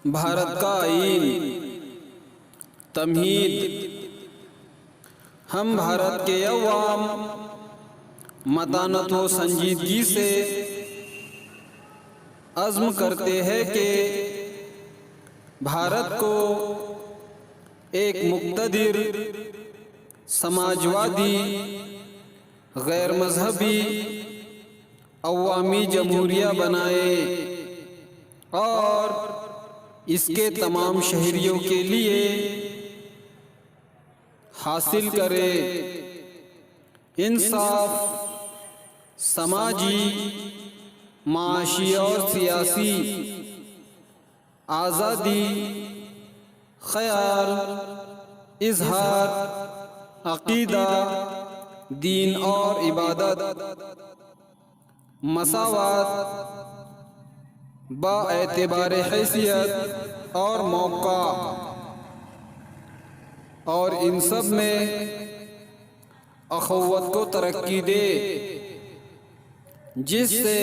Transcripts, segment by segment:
भारत का आईन तमहीद। हम भारत के अवाम मतानत व संजीदगी से अज़्म करते हैं कि भारत को एक मुक़्तदिर, समाजवादी, गैर मजहबी, अवामी जमहूरिया बनाए और इसके तमाम शहरियों के लिए हासिल करे इंसाफ, समाजी, माशी और सियासी आज़ादी, ख्याल, इजहार, अक़ीदा, दीन और इबादत, मसावात बाएतबारे हैसियत और मौका, और इन सब में अखुव्वत को तरक्की दे, जिससे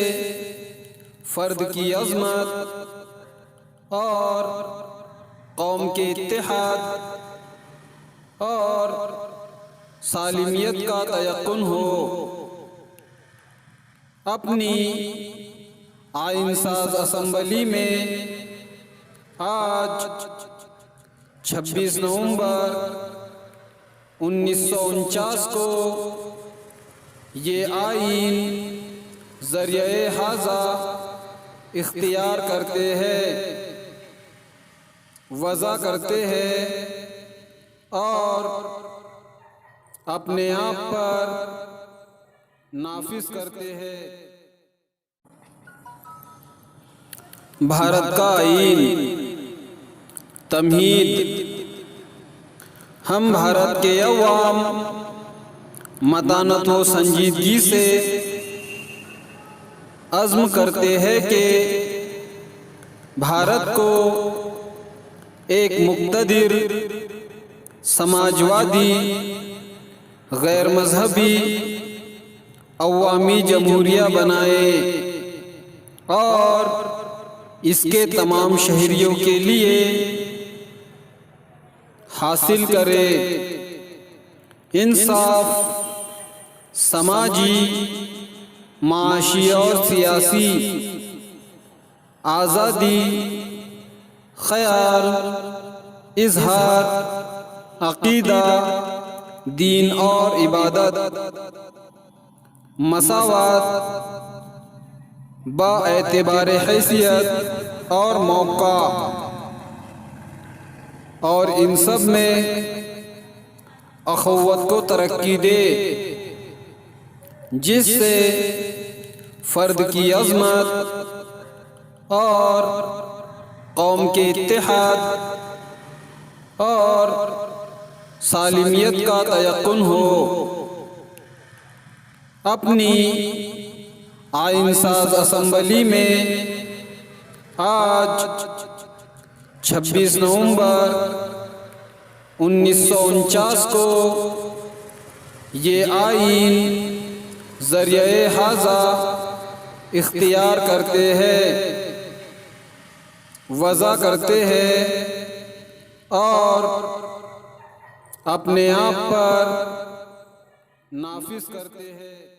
फ़र्द की अज़मत और कौम के इत्तेहाद और सालिमियत का तयक्कुन हो। अपनी आइनसाज असम्बली में आज 26 नवंबर 1949 को ये आइन ज़रिए हाज़ा इख्तियार करते हैं, वज़ा करते हैं और अपने आप पर नाफिज करते हैं। भारत का आईन तमहीद। हम भारत के अवाम मतानत व संजीदगी से अज़्म करते हैं कि भारत को एक मुक़्तदिर, समाजवादी, गैर मजहबी, अवामी जमहूरिया बनाए और इसके तमाम शहरियों के लिए हासिल करे इंसाफ, समाजी, माशी और सियासी आज़ादी, ख्याल, इजहार, अक़ीदा, दीन और इबादत, मसावात बाएतबारे हैसियत और मौका, और इन सब में अखुव्वत को तरक्की दे, जिससे फ़र्द की अज़मत और कौम के इत्तेहाद और सालिमियत का तयक्कुन हो। अपनी आइनसाज असम्बली में आज 26 नवंबर 1949 को ये आइन ज़रिए हाज़ा इख्तियार करते हैं, वज़ा करते हैं और अपने आप पर नाफिज करते हैं।